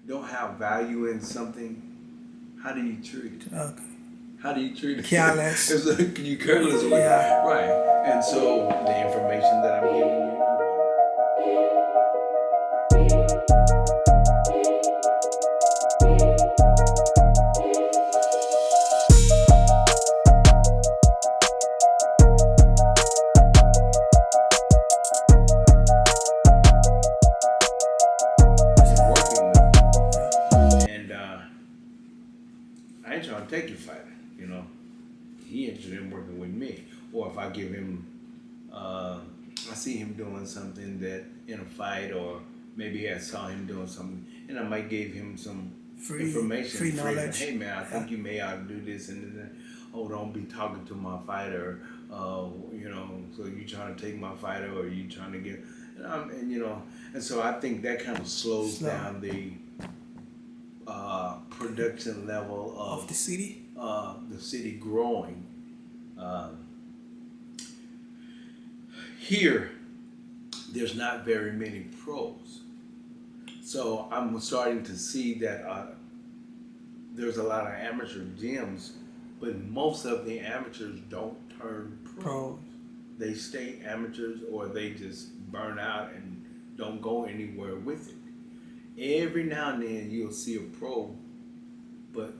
don't have value in something, how do you treat it? Okay. How do you treat it? Careless. It's like you careless with it, Yeah. right? And so the information that I'm giving you, working with, and I ain't trying to take your fighter. You know, he interested in working with me, or if I give him, I see him doing something that in a fight, or maybe I saw him doing something, and I might give him some information, Free knowledge. Hey man, I Yeah. think you may ought to do this and that. Oh, don't be talking to my fighter. You know, so you trying to take my fighter, or you trying to get, and you know, and so I think that kind of slows Slow. down the production level Of the city. the city growing. Uh, Here, there's not very many pros, so I'm starting to see that there's a lot of amateur gyms, but most of the amateurs don't turn pro. Pro. They stay amateurs, or they just burn out and don't go anywhere with it. Every now and then you'll see a pro, but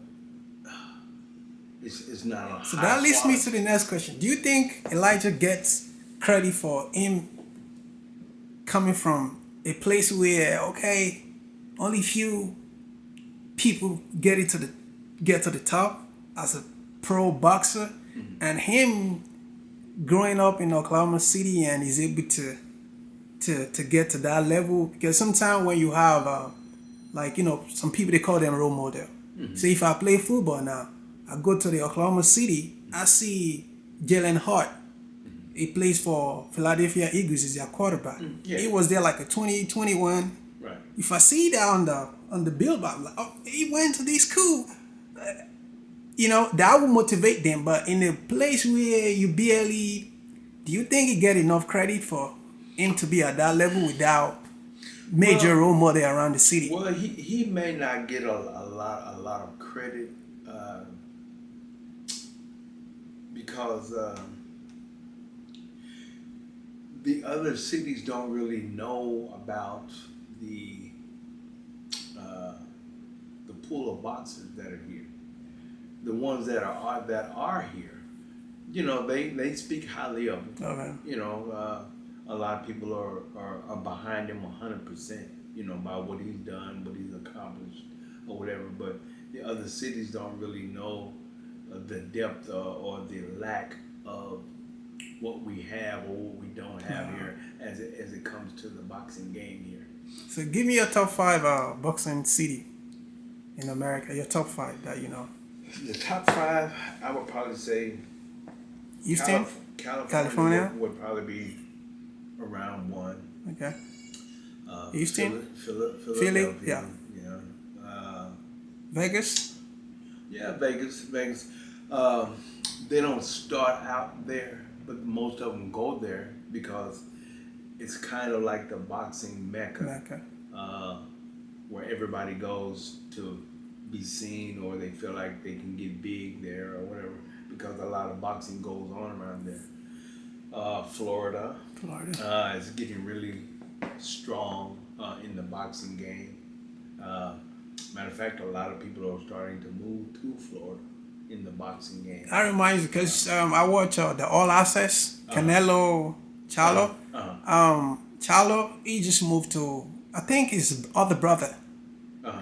it's not a So high that leads me quality. to the next question. Do you think Elijah gets credit for him coming from a place where, okay, only few people get to the top as a pro boxer, and him growing up in Oklahoma City and is able to get to that level? Because sometimes when you have like, you know, some people, they call them role model. So if I play football now, I go to the Oklahoma City, I see Jalen Hart. He plays for Philadelphia Eagles. He's their quarterback. Yeah. He was there like a 2021. Right. If I see that on the billboard, I'm like, oh, he went to this school. You know, that will motivate them. But in a place where you barely, do you think he get enough credit for him to be at that level without major role model around the city? Well, he may not get a lot of credit because the other cities don't really know about the the pool of boxers that are here. The ones that are here, you know, they speak highly of him. Okay. You know, a lot of people are behind him 100%. You know, by what he's done, what he's accomplished, or whatever. But the other cities don't really know the depth or the lack of what we have or what we don't have here as it comes to the boxing game here. So give me your top five boxing city in America. Your top five that you know. The top five, I would probably say Houston, California, California. would probably be around one. Okay. Houston, Philadelphia, yeah. yeah, Vegas. yeah, Vegas. They don't start out there, but most of them go there because it's kind of like the boxing mecca, Okay. where everybody goes to be seen, or they feel like they can get big there or whatever, because a lot of boxing goes on around there. Florida, is getting really strong in the boxing game. Matter of fact, a lot of people are starting to move to Florida in the boxing game. That reminds me because I watch the All Access Canelo Charlo. Charlo, he just moved to, I think his other brother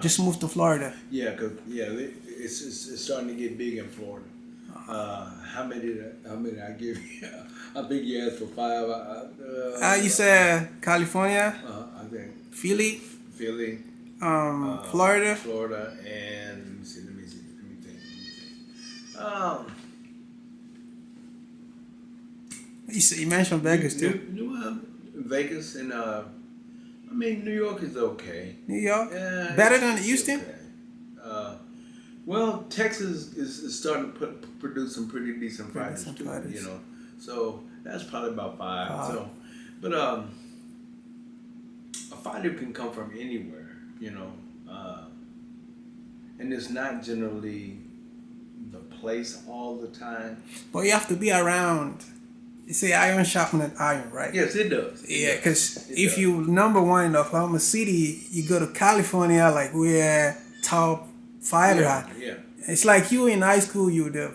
just moved to Florida. Yeah, cause it's starting to get big in Florida. How many I give you? I think you asked for five. You said California, I think Philly, Philly, Florida. Florida, and let me think. You mentioned Vegas too. Vegas and I mean, New York is okay. New York, Yeah, better than it's Houston. okay. Well, Texas is starting to produce some pretty decent fighters decent too. fighters. You know, so that's probably about five. So, but a fighter can come from anywhere. You know, and it's not generally the place all the time. But you have to be around. You say iron sharpened iron, right? Yes, it does. Yeah, because It if does. you number one in Oklahoma City, you go to California, like we're top fighter. Yeah, yeah. It's like you in high school, you the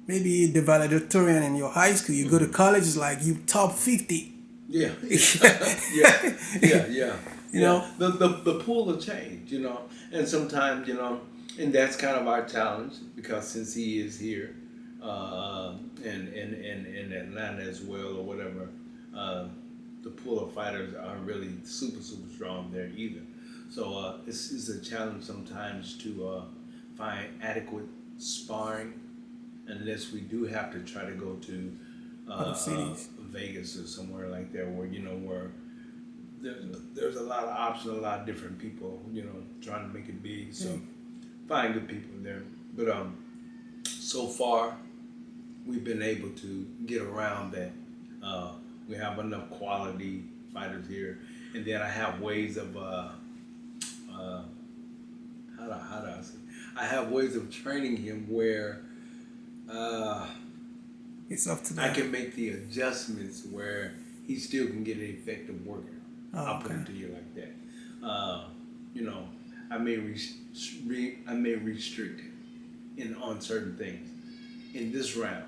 maybe the valedictorian in your high school. You go to college, it's like you top 50. Yeah, yeah, yeah, yeah. You know, The pool will change, and sometimes, and that's kind of our challenge because since he is here, in Atlanta as well or whatever, the pool of fighters aren't really super strong there either. So it's a challenge sometimes to find adequate sparring unless we do have to try to go to other cities. Vegas or somewhere like that where where there's a lot of options, a lot of different people, trying to make it big. So find good people there. But so far we've been able to get around that. We have enough quality fighters here, and then I have ways of how do I say? I have ways of training him where. It's up to I them. can make the adjustments where he still can get an effective workout. I'll put it to you like that. You know, I may restrict him on certain things. In this round,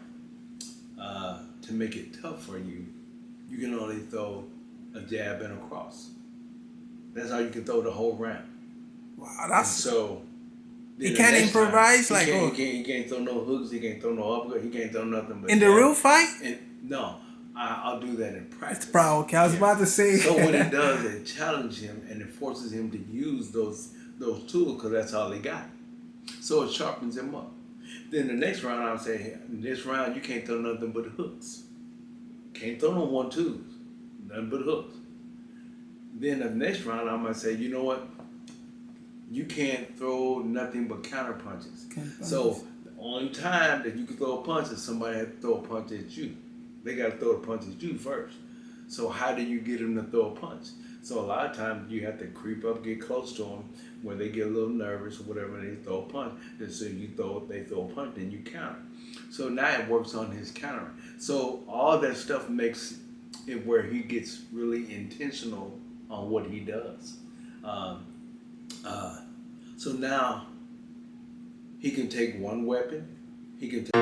to make it tough for you, you can only throw a jab and a cross. That's how you can throw the whole round. Wow, And that's so he then the can't next time, improvise he like can't, he can't throw no hooks. He can't throw no uppercut. He can't throw nothing but in the jab. real fight. And no, I'll do that in practice. It's proud. Okay, I was about to say. So what it does, it challenges him and it forces him to use those tools because that's all he got. So it sharpens him up. Then the next round, I'll say, hey, in this round you can't throw nothing but hooks. Can't throw no 1-2s, nothing but hooks. Then the next round, I'm gonna say, you know what? You can't throw nothing but counter punches. So the only time that you can throw a punch is somebody has to throw a punch at you. They got to throw the punch at you first. So how do you get them to throw a punch? So a lot of times you have to creep up, get close to them when they get a little nervous or whatever, and they throw a punch. Then so they throw a punch, then you counter. So now it works on his countering. So all that stuff makes it where he gets really intentional on what he does. So now he can take one weapon. He can take